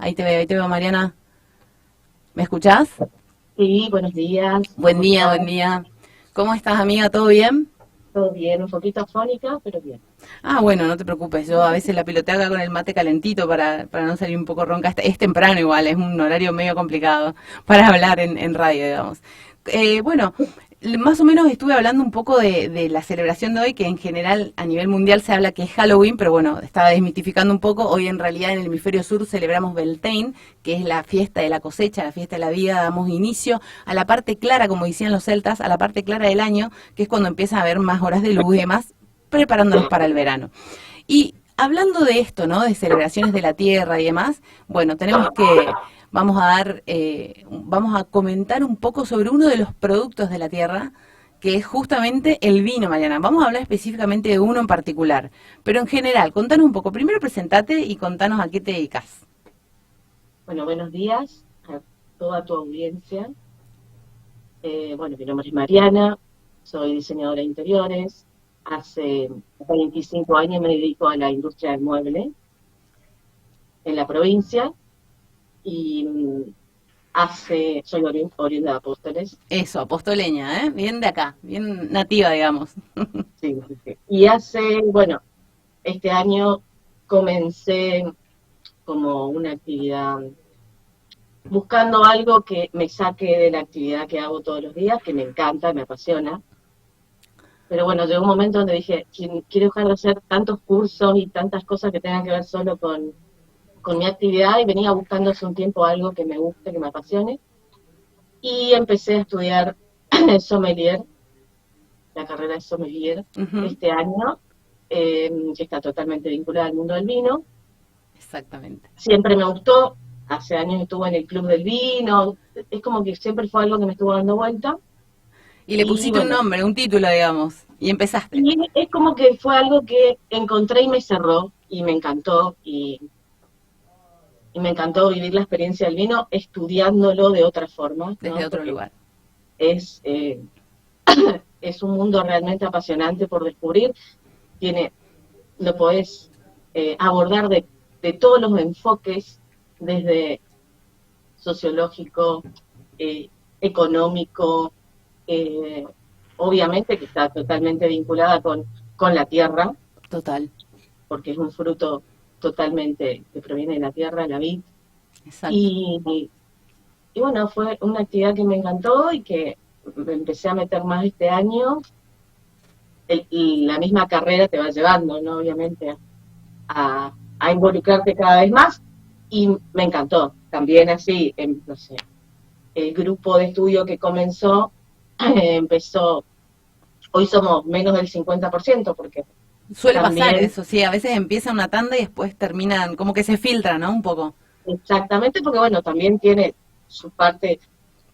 ahí te veo, Mariana. ¿Me escuchás? Sí, buenos días. Buen ¿Cómo día, estás? buen día. ¿Cómo estás, amiga? ¿Todo bien? Todo bien, un poquito afónica, pero bien. Ah, bueno, no te preocupes. Yo a veces la piloteo acá con el mate calentito para no salir un poco ronca. Es temprano igual, es un horario medio complicado para hablar en radio, digamos. Bueno, más o menos estuve hablando un poco de la celebración de hoy, que en general a nivel mundial se habla que es Halloween, pero bueno, estaba desmitificando un poco. Hoy en realidad en el hemisferio sur celebramos Beltane, que es la fiesta de la cosecha, la fiesta de la vida. Damos inicio a la parte clara, como decían los celtas, a la parte clara del año, que es cuando empieza a haber más horas de luz y demás, preparándonos para el verano. Y hablando de esto, ¿no? De celebraciones de la tierra y demás, bueno, vamos a comentar un poco sobre uno de los productos de la tierra, que es justamente el vino, Mariana. Vamos a hablar específicamente de uno en particular, pero en general, contanos un poco. Primero presentate y contanos a qué te dedicas. Bueno, buenos días a toda tu audiencia. Bueno, mi nombre es Mariana, soy diseñadora de interiores. Hace 25 años me dedico a la industria del mueble en la provincia y soy oriunda de Apóstoles. Eso, apostoleña, ¿eh? Bien de acá, bien nativa, digamos. Sí, sí, sí. Y bueno, este año comencé como una actividad buscando algo que me saque de la actividad que hago todos los días, que me encanta, me apasiona. Pero bueno, llegó un momento donde dije, quiero dejar de hacer tantos cursos y tantas cosas que tengan que ver solo con mi actividad, y venía buscando hace un tiempo algo que me guste, que me apasione. Y empecé a estudiar sommelier, la carrera de sommelier Ujú, este año, que está totalmente vinculada al mundo del vino. exactamente. Siempre me gustó, hace años estuve en el club del vino, es como que siempre fue algo que me estuvo dando vuelta. Y le Y pusiste un bueno, nombre, un título, digamos, y empezaste. y es como que fue algo que encontré y me cerró y me encantó, y me encantó vivir la experiencia del vino estudiándolo de otra forma, Desde ¿no? otro Porque lugar. es, eh, es un mundo realmente apasionante por descubrir. Tiene, lo podés abordar de todos los enfoques, desde sociológico, eh, económico, eh, obviamente que está totalmente vinculada con la tierra, Total, porque es un fruto totalmente que proviene de la tierra, la vid. exacto. Y, y bueno, fue una actividad que me encantó y que me empecé a meter más este año. Y la misma carrera te va llevando, ¿no? Obviamente, a involucrarte cada vez más. Y me encantó. También así, no sé, el grupo de estudio que comenzó, empezó, hoy somos menos del 50%, porque Suele pasar también, eso, sí, a veces empieza una tanda y después terminan, como que se filtra, ¿no? Un poco. exactamente, porque bueno, también tiene su parte,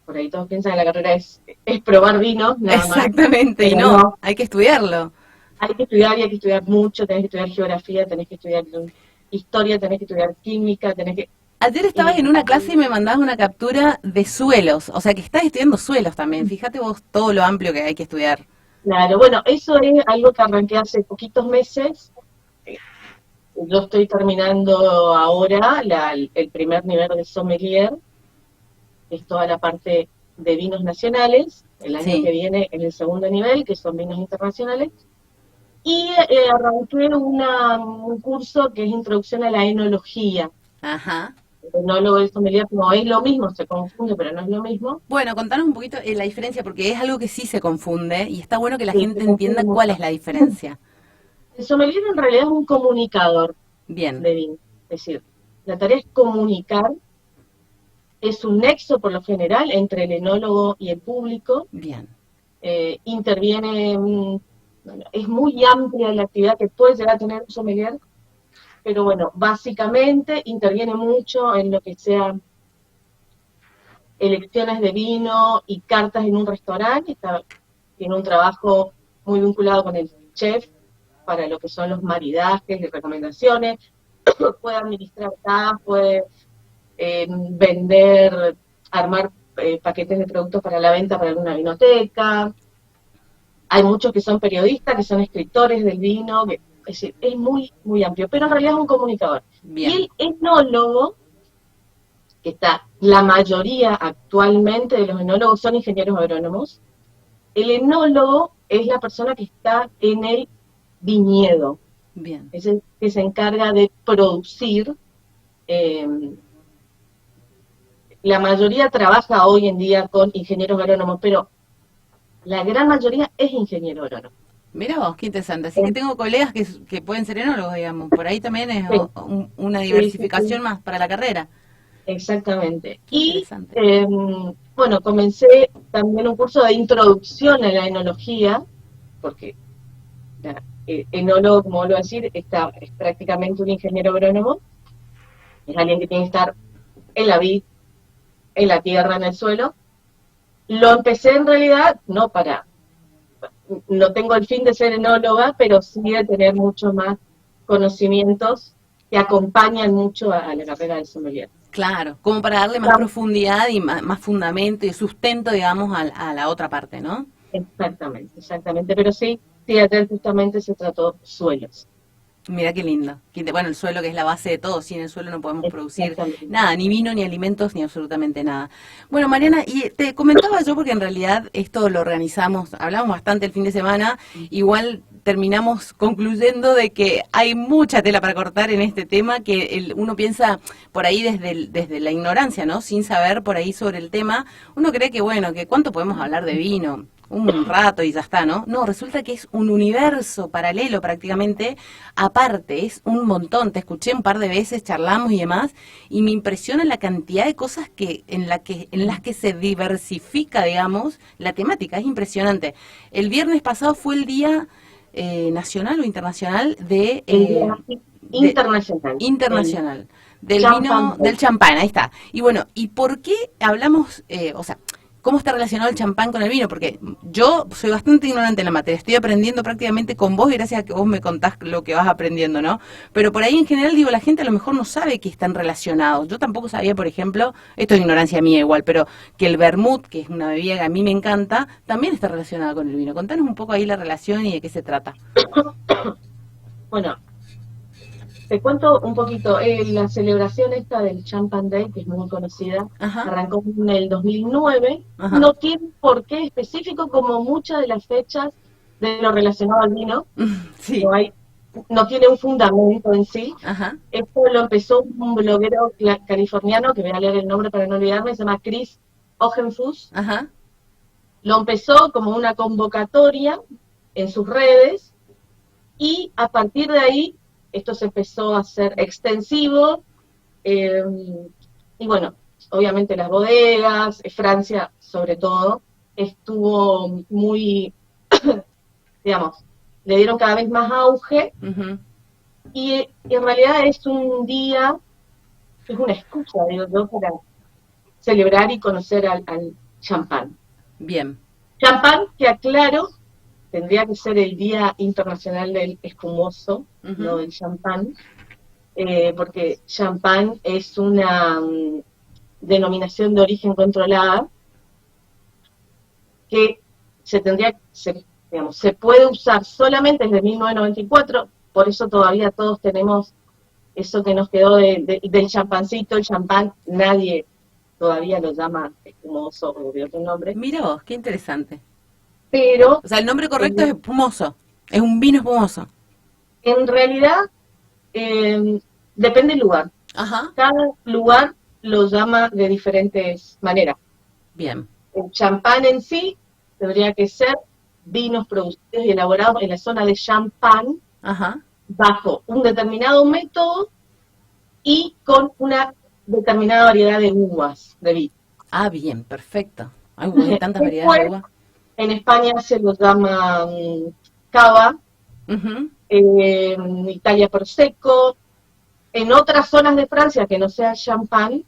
por ahí todos piensan que la carrera es probar vinos, nada más, Exactamente, y pero no, no, hay que estudiarlo. hay que estudiar, y hay que estudiar mucho, tenés que estudiar geografía, tenés que estudiar historia, tenés que estudiar química, tenés que... Ayer estabas Y en una clase y me mandabas una captura de suelos, o sea que estás estudiando suelos también. Fíjate vos todo lo amplio que hay que estudiar. claro, bueno, eso es algo que arranqué hace poquitos meses. Yo estoy terminando ahora el primer nivel de sommelier, que es toda la parte de vinos nacionales. El año que Sí, viene es el segundo nivel, que son vinos internacionales. Y arranqué un curso que es Introducción a la Enología. ajá. El enólogo y el sommelier no es lo mismo, se confunde, pero no es lo mismo. Bueno, contanos un poquito la diferencia, porque es algo que sí se confunde y está bueno que la Sí, se gente confunde entienda cuál mucho. es la diferencia. El sommelier en realidad es un comunicador Bien, de vino. Es decir, la tarea es comunicar, es un nexo por lo general entre el enólogo y el público. bien, Interviene, bueno, es muy amplia la actividad que puede llegar a tener un sommelier, pero bueno, básicamente interviene mucho en lo que sea elecciones de vino y cartas en un restaurante. Tiene un trabajo muy vinculado con el chef para lo que son los maridajes y recomendaciones. Puede administrar tasks, puede vender, armar paquetes de productos para la venta para alguna vinoteca. Hay muchos que son periodistas, que son escritores del vino, es decir, es muy, muy amplio, pero en realidad es un comunicador. Y bien. el enólogo que está, la mayoría actualmente de los enólogos son ingenieros agrónomos. El enólogo es la persona que está en el viñedo, Bien. es el que se encarga de producir. eh, la mayoría trabaja hoy en día con ingenieros agrónomos, pero la gran mayoría es ingeniero agrónomo. Mira vos, qué interesante. Así que tengo colegas que pueden ser enólogos, digamos. Por ahí también es Sí, una sí, sí, diversificación sí, más para la carrera. exactamente. Qué Y interesante. bueno, comencé también un curso de introducción a la enología, porque el enólogo, como vuelvo a decir, es prácticamente un ingeniero agrónomo, es alguien que tiene que estar en la vid, en la tierra, en el suelo. Lo empecé en realidad no tengo el fin de ser enóloga, pero sí de tener mucho más conocimientos que acompañan mucho a la carrera de sommelier. Claro, como para darle más profundidad y más fundamento y sustento, digamos, a la otra parte, ¿no? Exactamente, exactamente. Pero sí, sí, ayer justamente se trató suelos. Mira qué lindo. Bueno, el suelo que es la base de todo. Sin el suelo no podemos producir Exactamente. nada, ni vino, ni alimentos, ni absolutamente nada. Bueno, Mariana, y te comentaba yo porque en realidad esto lo organizamos, hablamos bastante el fin de semana, igual terminamos concluyendo de que hay mucha tela para cortar en este tema, que uno piensa por ahí desde la ignorancia, ¿no? Sin saber por ahí sobre el tema, uno cree que bueno, que cuánto podemos hablar de vino, un rato y ya está, ¿no? No, resulta que es un universo paralelo prácticamente, aparte, es un montón. Te escuché un par de veces, charlamos y demás, y me impresiona la cantidad de cosas en las que se diversifica, digamos, la temática. Es impresionante. El viernes pasado fue el día nacional o internacional El día de internacional, el internacional del Champagne vino, Day. del champán, ahí está. Y bueno, ¿y por qué hablamos, o sea, cómo está relacionado el champán con el vino? Porque yo soy bastante ignorante en la materia, estoy aprendiendo prácticamente con vos y gracias a que vos me contás lo que vas aprendiendo, ¿no? Pero por ahí en general, digo, la gente a lo mejor no sabe que están relacionados. Yo tampoco sabía, por ejemplo, esto es ignorancia mía igual, pero que el vermut, que es una bebida que a mí me encanta, también está relacionada con el vino. Contanos un poco ahí la relación y de qué se trata. Bueno, te cuento un poquito. La celebración esta del Champagne Day, que es muy conocida, Ajá, arrancó en el 2009. ajá. No tiene por qué específico como muchas de las fechas de lo relacionado al vino. Sí, No hay, no tiene un fundamento en sí. ajá, Esto lo empezó un bloguero californiano, que voy a leer el nombre para no olvidarme, se llama Chris Ogenfuss. ajá. Lo empezó como una convocatoria en sus redes y a partir de ahí esto se empezó a hacer extensivo. eh, y bueno, obviamente las bodegas, Francia sobre todo, estuvo muy, digamos, le dieron cada vez más auge Ujú. y en realidad es un día, es una excusa, digo yo, para celebrar y conocer al champán. Bien. Champán, que aclaro, tendría que ser el Día Internacional del Espumoso, no Ujú. del champán, porque champán es una denominación de origen controlada que digamos, se puede usar solamente desde 1994, por eso todavía todos tenemos eso que nos quedó del champancito, el champán, nadie todavía lo llama espumoso o de otro nombre, Mira vos, qué interesante. pero O sea, el nombre correcto es eh, espumoso. Es un vino espumoso. en realidad eh, depende del lugar. Ajá. Cada lugar lo llama de diferentes maneras. Bien. El champán en sí tendría que ser vinos producidos y elaborados en la zona de champán Ajá. bajo un determinado método y con una determinada variedad de uvas, de vid. Ah, bien, perfecto. Ay, vos hay tantas variedades Después, de uva. en España se lo llama cava, Ujú. en Italia prosecco, en otras zonas de Francia que no sea champán,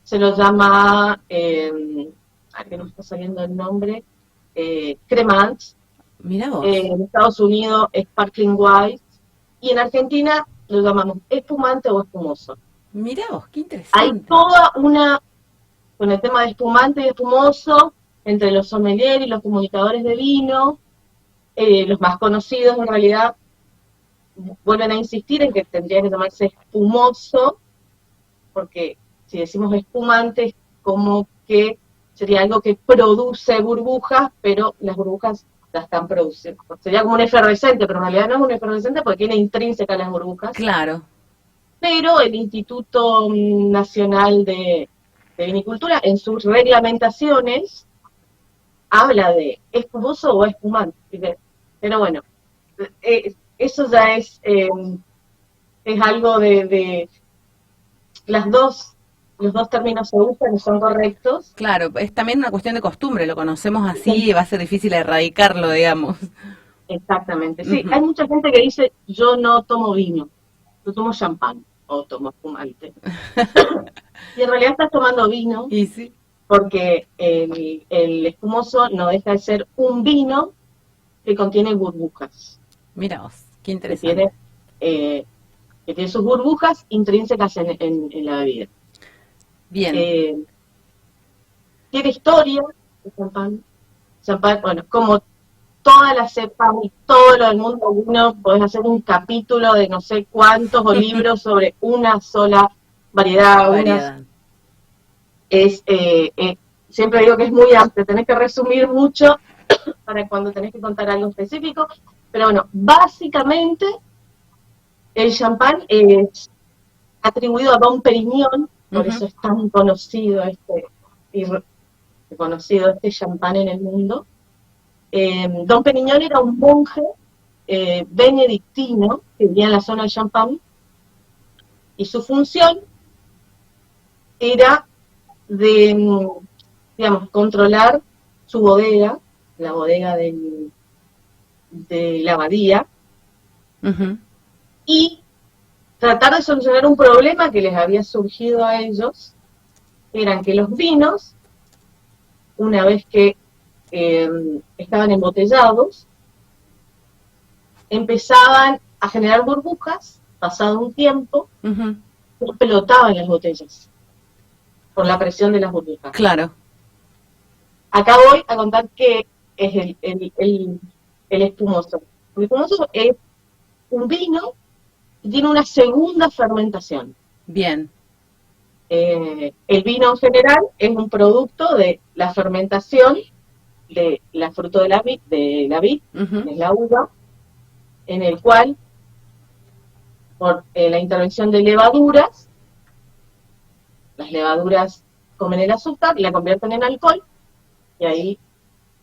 se lo llama, que no está saliendo el nombre, cremant, Mira vos. en Estados Unidos sparkling white, y en Argentina lo llamamos espumante o espumoso. Mira vos, qué Hay interesante. toda con el tema de espumante y espumoso, entre los sommeliers y los comunicadores de vino, los más conocidos en realidad vuelven a insistir en que tendría que llamarse espumoso, porque si decimos espumante, es como que sería algo que produce burbujas, pero las burbujas las están produciendo. Sería como un efervescente, pero en realidad no es un efervescente porque tiene intrínsecas las burbujas. Claro. Pero el Instituto Nacional de Vinicultura, en sus reglamentaciones, habla de espumoso o espumante. Pero bueno, eso ya es algo de los dos términos se usan y son correctos. Claro, es también una cuestión de costumbre, lo conocemos así y va a ser difícil erradicarlo, digamos. Exactamente, sí. Ujú. Hay mucha gente que dice, yo no tomo vino, yo tomo champán o tomo espumante. Y en realidad estás tomando vino Y sí, porque el espumoso no deja de ser un vino que contiene burbujas, mira vos, qué que interesante. tiene, eh, que tiene sus burbujas intrínsecas en la bebida. Bien. Eh, Tiene historia el champán. Champán, bueno, como todas las cepas y todo lo del mundo vino, podés hacer un capítulo de no sé cuántos o libros sobre una sola variedad, Variedad. es, siempre digo que es muy amplio, tenés que resumir mucho para cuando tenés que contar algo específico, pero bueno, básicamente el champán es atribuido a Dom Perignon, por Ujú. eso es tan conocido y reconocido este champán en el mundo. Dom Perignon era un monje benedictino que vivía en la zona de Champagne y su función era de, digamos, controlar su bodega, la bodega de la abadía, Ujú. y tratar de solucionar un problema que les había surgido a ellos, eran que los vinos, una vez que eh, estaban embotellados, empezaban a generar burbujas, pasado un tiempo, Ujú. explotaban las botellas por la presión de las burbujas. Claro. Acá voy a contar qué es el espumoso. El espumoso es un vino que tiene una segunda fermentación. Bien. El vino en general es un producto de la fermentación de la fruta de la vid, Ujú. que es la uva, en el cual, por la intervención de levaduras, las levaduras comen el azúcar, la convierten en alcohol, y ahí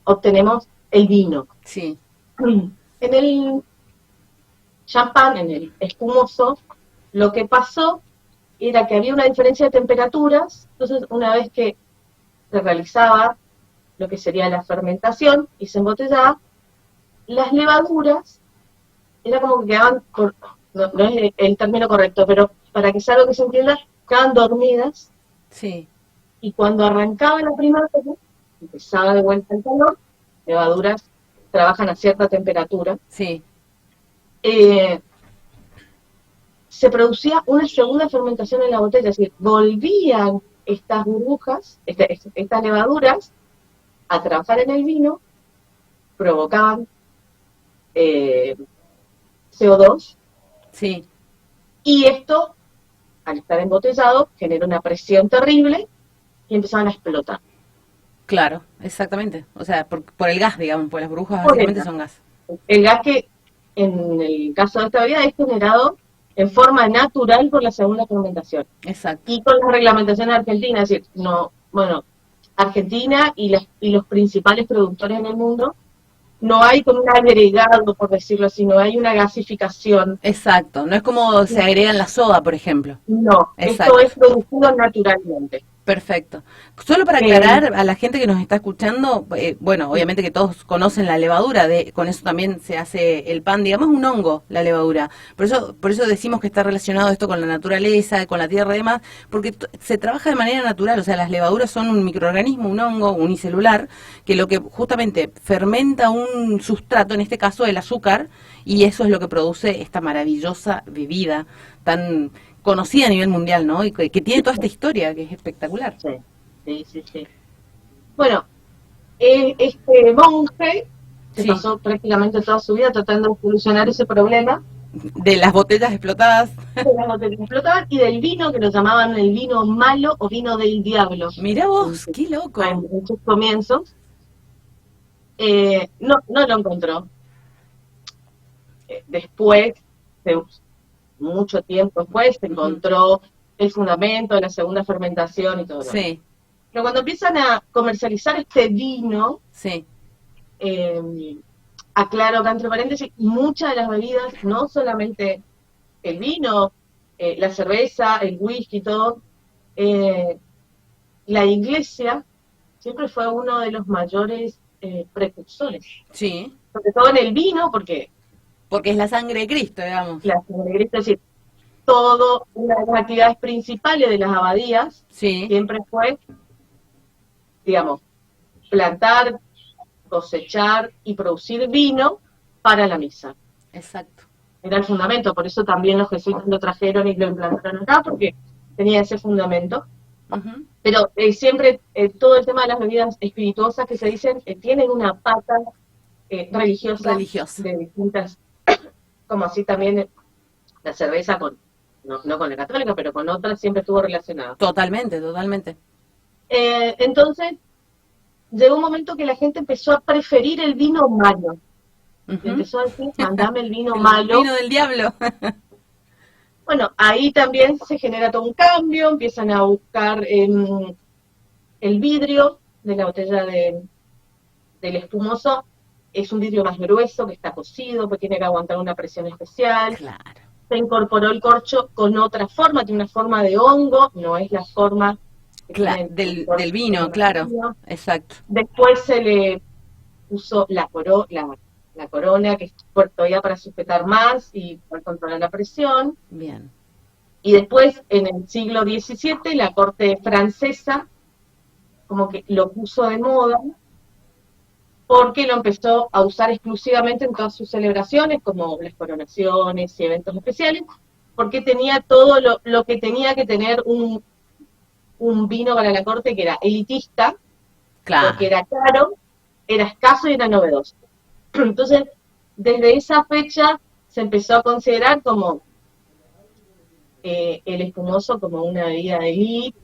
obtenemos el vino. Sí. En el champán, en el espumoso, lo que pasó era que había una diferencia de temperaturas, entonces una vez que se realizaba lo que sería la fermentación y se embotellaba, las levaduras era como que quedaban, no es el término correcto, pero para que sea algo que se entienda, quedaban dormidas Sí. y cuando arrancaba la primavera, empezaba de vuelta el calor, levaduras trabajan a cierta temperatura, Sí. eh, se producía una segunda fermentación en la botella, es decir, volvían estas burbujas, estas levaduras, a trabajar en el vino, provocaban eh, CO2, Sí. y esto, al estar embotellado, genera una presión terrible y empezaban a explotar. Claro, exactamente. O sea, por el gas, digamos, pues las burbujas Por el básicamente gas. son gas. El gas que, en el caso de esta bebida, es generado en forma natural por la segunda fermentación. Exacto. Y con las reglamentaciones argentinas, es decir, no, bueno, Argentina y los principales productores en el mundo, no hay con un agregado, por decirlo así, no hay una gasificación. Exacto. No es como se agrega en la soda, por ejemplo. No, esto Exacto. es producido naturalmente. Perfecto. Solo para Eh, aclarar a la gente que nos está escuchando, bueno, obviamente que todos conocen la levadura, con eso también se hace el pan, digamos un hongo, la levadura. Por eso decimos que está relacionado esto con la naturaleza, con la tierra y demás, porque se trabaja de manera natural, o sea, las levaduras son un microorganismo, un hongo unicelular, que lo que justamente fermenta un sustrato, en este caso el azúcar, y eso es lo que produce esta maravillosa bebida tan conocida a nivel mundial, ¿no? Y que tiene toda esta historia, que es espectacular. sí, sí. Bueno, este monje se Sí. pasó prácticamente toda su vida tratando de solucionar ese problema De las botellas explotadas. de las botellas explotadas y del vino, que lo llamaban el vino malo o vino del diablo. Mirá vos, qué loco. En sus comienzos. No lo encontró. Después, de mucho tiempo después, se encontró el fundamento de la segunda fermentación y todo. Sí. Pero cuando empiezan a comercializar este vino, sí. Aclaro acá entre paréntesis, muchas de las bebidas, no solamente el vino, la cerveza, el whisky, todo, la iglesia siempre fue uno de los mayores precursores. Sí. Sobre todo en el vino, porque es la sangre de Cristo, digamos. La sangre de Cristo, es decir, todo, una de las actividades principales de las abadías siempre fue, digamos, plantar, cosechar y producir vino para la misa. Exacto. Era el fundamento, por eso también los jesuitas lo trajeron y lo implantaron acá, porque tenía ese fundamento. Pero siempre todo el tema de las bebidas espirituosas que se dicen tienen una pata religiosa de distintas, como así también la cerveza no con la católica, pero con otras siempre estuvo relacionada. Totalmente. Entonces, llegó un momento que la gente empezó a preferir el vino malo. Empezó a decir, mandame el vino malo. El vino del diablo. Bueno, ahí también se genera todo un cambio, empiezan a buscar el vidrio de la botella del espumoso. Es un vidrio más grueso, que está cocido, que tiene que aguantar una presión especial. Claro. Se incorporó el corcho con otra forma, tiene una forma de hongo, no es la forma del vino, claro, exacto. Después se le puso la corona, que es todavía para sujetar más y para controlar la presión. Bien. Y después, en el siglo XVII, la corte francesa como que lo puso de moda, porque lo empezó a usar exclusivamente en todas sus celebraciones, como las coronaciones y eventos especiales, porque tenía todo lo que tenía que tener un vino para la corte, que era elitista, porque era caro, era escaso y era novedoso. Entonces, desde esa fecha se empezó a considerar como el espumoso como una bebida de elite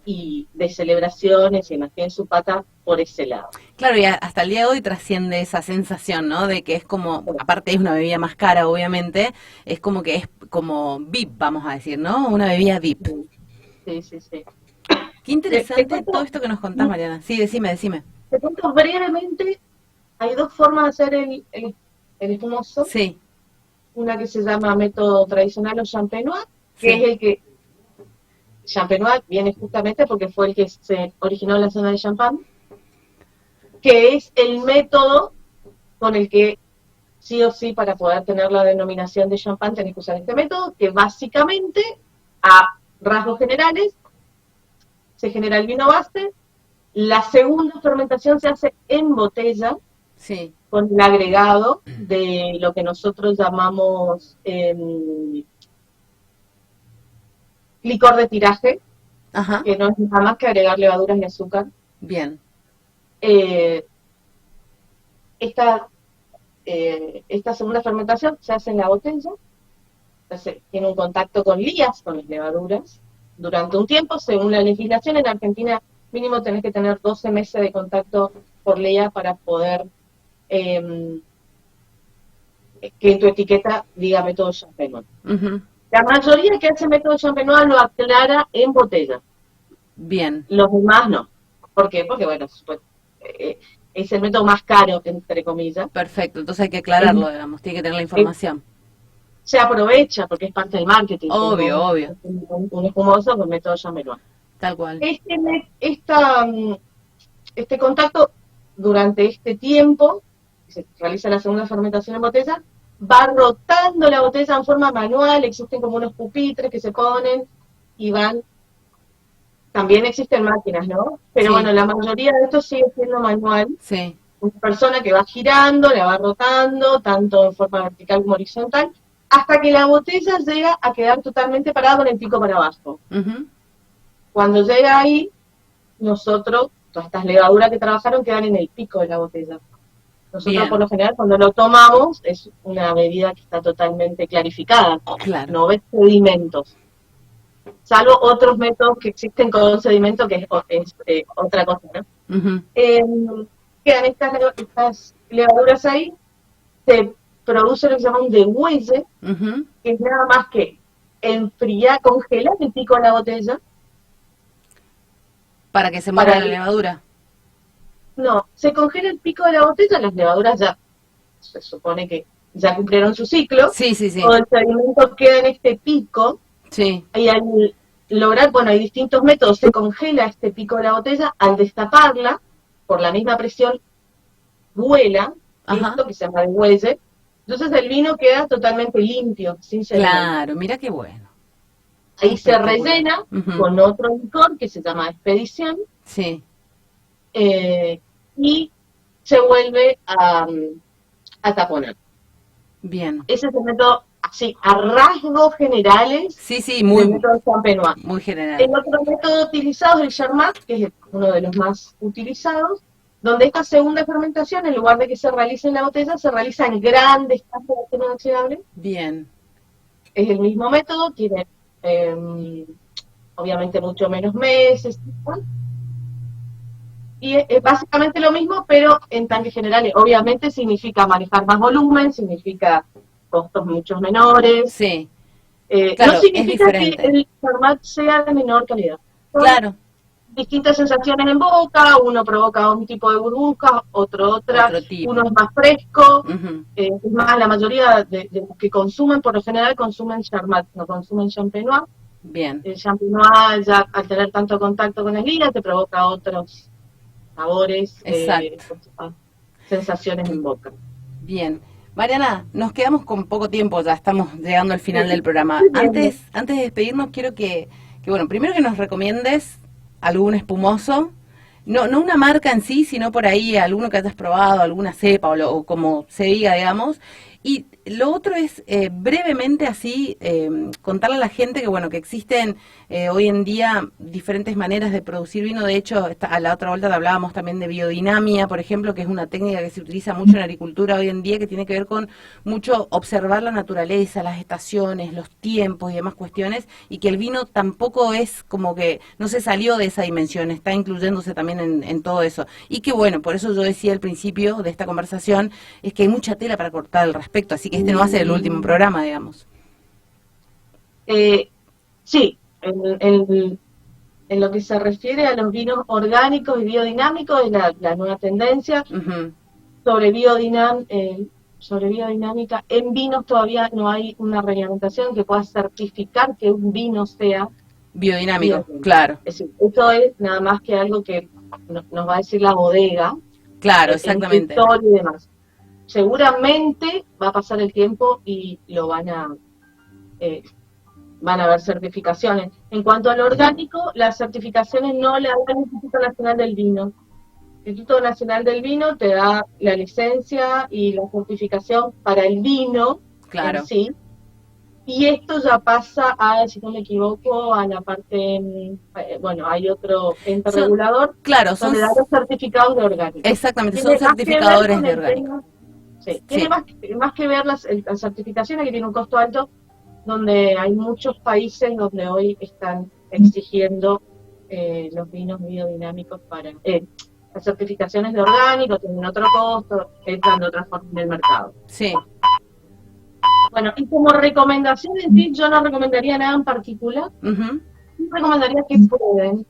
y de celebraciones, y más bien su pata por ese lado. Claro, y hasta el día de hoy trasciende esa sensación, ¿no? De que es como, aparte es una bebida más cara, obviamente, es como que es como VIP, vamos a decir, ¿no? Una bebida VIP. Sí. Qué interesante todo esto que nos contás, Mariana. Sí, decime. Te cuento brevemente, hay dos formas de hacer el espumoso. Sí. Una que se llama método tradicional o champenois, que es el que Champenois viene justamente porque fue el que se originó en la zona de Champagne, que es el método con el que sí o sí para poder tener la denominación de champán tenés que usar este método, que básicamente, a rasgos generales, se genera el vino base, la segunda fermentación se hace en botella, con el agregado de lo que nosotros llamamos licor de tiraje, que no es nada más que agregar levaduras y azúcar. Bien. Esta segunda fermentación se hace en la botella, tiene un contacto con lías, con las levaduras, durante un tiempo. Según la legislación en Argentina, mínimo tenés que tener 12 meses de contacto por lía para poder que en tu etiqueta diga método champenois. La mayoría que hace método champenois lo aclara en botella. Bien. Los demás no. ¿Por qué? Porque, bueno, es el método más caro, entre comillas. Perfecto, entonces hay que aclararlo, digamos, tiene que tener la información. Se aprovecha, porque es parte del marketing. Obvio. Un espumoso con método champenois. Tal cual. Este contacto, durante este tiempo, se realiza la segunda fermentación en botella, va rotando la botella en forma manual, existen como unos pupitres que se ponen y van. También existen máquinas, ¿no? Pero bueno, la mayoría de esto sigue siendo manual. Sí. Una persona que va girando, la va rotando, tanto en forma vertical como horizontal, hasta que la botella llega a quedar totalmente parada con el pico para abajo. Cuando llega ahí, nosotros, todas estas levaduras que trabajaron quedan en el pico de la botella. Nosotros Bien. por lo general cuando lo tomamos es una bebida que está totalmente clarificada, Claro. no ves sedimentos, salvo otros métodos que existen con sedimento que es otra cosa, ¿no? Ujú, Eh, Quedan estas levaduras ahí, se produce lo que se llama un degüelle, ujú. que es nada más que enfriar, congelar el pico de la botella Para que se muera para la levadura. no, se congela el pico de la botella, las levaduras ya se supone que ya cumplieron su ciclo, Sí, sí, todo sí. el sedimento queda en este pico, Sí. y al lograr, bueno, hay distintos métodos, se congela este pico de la botella, al destaparla, por la misma presión, vuela Ajá. esto que se llama degüelle, entonces el vino queda totalmente limpio, sin sedimento. Claro, mira qué bueno. Ahí se Espectacular. rellena Ujú. con otro licor que se llama expedición, Sí, eh, y se vuelve a taponar. bien. Ese es el método, así, a rasgos generales, Sí, sí, del muy, método Champenois. muy general. El otro método utilizado es el Charmat, que es uno de los más utilizados, donde esta segunda fermentación, en lugar de que se realice en la botella, se realiza en grandes tazas de acero inoxidable. Bien. Es el mismo método, tiene eh, obviamente mucho menos meses, y es básicamente lo mismo, pero en tanques generales. Obviamente significa manejar más volumen, significa costos mucho menores. Sí, No claro, es significa que diferente. el format sea de menor calidad. Son Claro, distintas sensaciones en boca, uno provoca un tipo de burbujas, otro otra, otro uno tipo. es más fresco. Ujú. Es más, la mayoría de los que consumen, por lo general, consumen Charmat, no consumen Champenois. Bien, El Champenois, ya al tener tanto contacto con el vino, te provoca otros sabores, exacto. sensaciones en boca. Bien. Mariana, nos quedamos con poco tiempo, ya estamos llegando al final del programa. Estoy viendo. Antes de despedirnos, quiero bueno, primero que nos recomiendes algún espumoso, no una marca en sí, sino por ahí alguno que hayas probado, alguna cepa o como se diga, digamos. Y lo otro es brevemente así contarle a la gente que bueno que existen hoy en día diferentes maneras de producir vino. De hecho, a la otra vuelta hablábamos también de biodinamia, por ejemplo, que es una técnica que se utiliza mucho en la agricultura hoy en día, que tiene que ver con mucho observar la naturaleza, las estaciones, los tiempos y demás cuestiones, y que el vino tampoco es como que no se salió de esa dimensión, está incluyéndose también en todo eso. Y que bueno, por eso yo decía al principio de esta conversación, es que hay mucha tela para cortar al respecto, así que este no va a ser el último programa, digamos. Sí, en lo que se refiere a los vinos orgánicos y biodinámicos, es la nueva tendencia. Ujú. Sobre, sobre biodinámica, en vinos todavía no hay una reglamentación que pueda certificar que un vino sea Biodinámico, biodinámico. claro, Es decir, esto es nada más que algo que nos va a decir la bodega, claro, el exactamente. territorio y demás. Seguramente va a pasar el tiempo y eh, van a haber certificaciones. En cuanto al orgánico, las certificaciones no las da el Instituto Nacional del Vino. El Instituto Nacional del Vino te da la licencia y la certificación para el vino en Claro. sí, y esto ya pasa a, si no me equivoco, a la parte, bueno, hay otro ente Son, regulador claro, son, donde da los certificados de orgánico. exactamente, son Tiene más que ver certificadores con de el orgánico. tema, sí, tiene Sí. más que ver las certificaciones, que tiene un costo alto, donde hay muchos países donde hoy están exigiendo los vinos biodinámicos para las certificaciones de orgánico, tienen otro costo, entran de otra forma en el mercado. Sí. Bueno, y como recomendación en sí, yo no recomendaría nada en particular, Ujú. yo recomendaría que prueben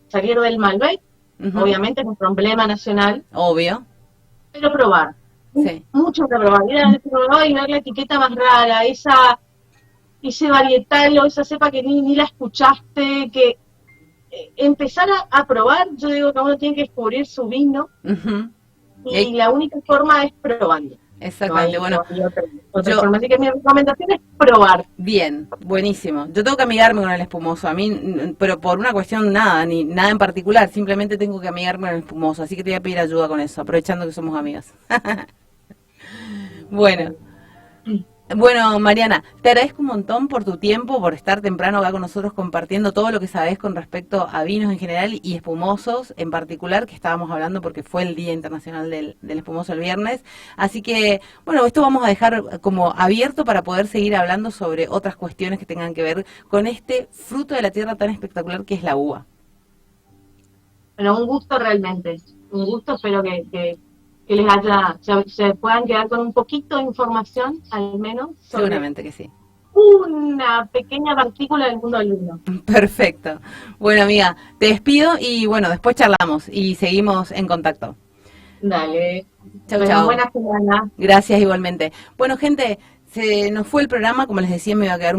salir del Malbec, Ujú. obviamente es un problema nacional, Obvio. pero probar, Sí. mucho para probar, ir al supermercado y ver la etiqueta más rara, ese varietal o esa cepa que ni la escuchaste, que empezar a probar. Yo digo que uno tiene que descubrir su vino, Ujú. y la única forma es probando. Exactamente. Bueno, No hay otra yo, forma. Así que mi recomendación es probar. bien, buenísimo. Yo tengo que amigarme con el espumoso. A mí, pero por una cuestión nada, ni nada en particular. Simplemente tengo que amigarme con el espumoso. Así que te voy a pedir ayuda con eso, aprovechando que somos amigas. Bueno, Bueno, Mariana, te agradezco un montón por tu tiempo, por estar temprano acá con nosotros compartiendo todo lo que sabés con respecto a vinos en general y espumosos en particular, que estábamos hablando porque fue el Día Internacional del Espumoso el viernes. Así que, bueno, esto vamos a dejar como abierto para poder seguir hablando sobre otras cuestiones que tengan que ver con este fruto de la tierra tan espectacular que es la uva. Bueno, un gusto realmente, un gusto, espero que les se puedan quedar con un poquito de información, al menos, sobre Seguramente que sí. una pequeña partícula del mundo del vino. Perfecto. Bueno, amiga, te despido y bueno, después charlamos y seguimos en contacto. Dale, Chau, bueno, chau. buena semana. Gracias igualmente. Bueno, gente, se nos fue el programa, como les decía, me iba a quedar un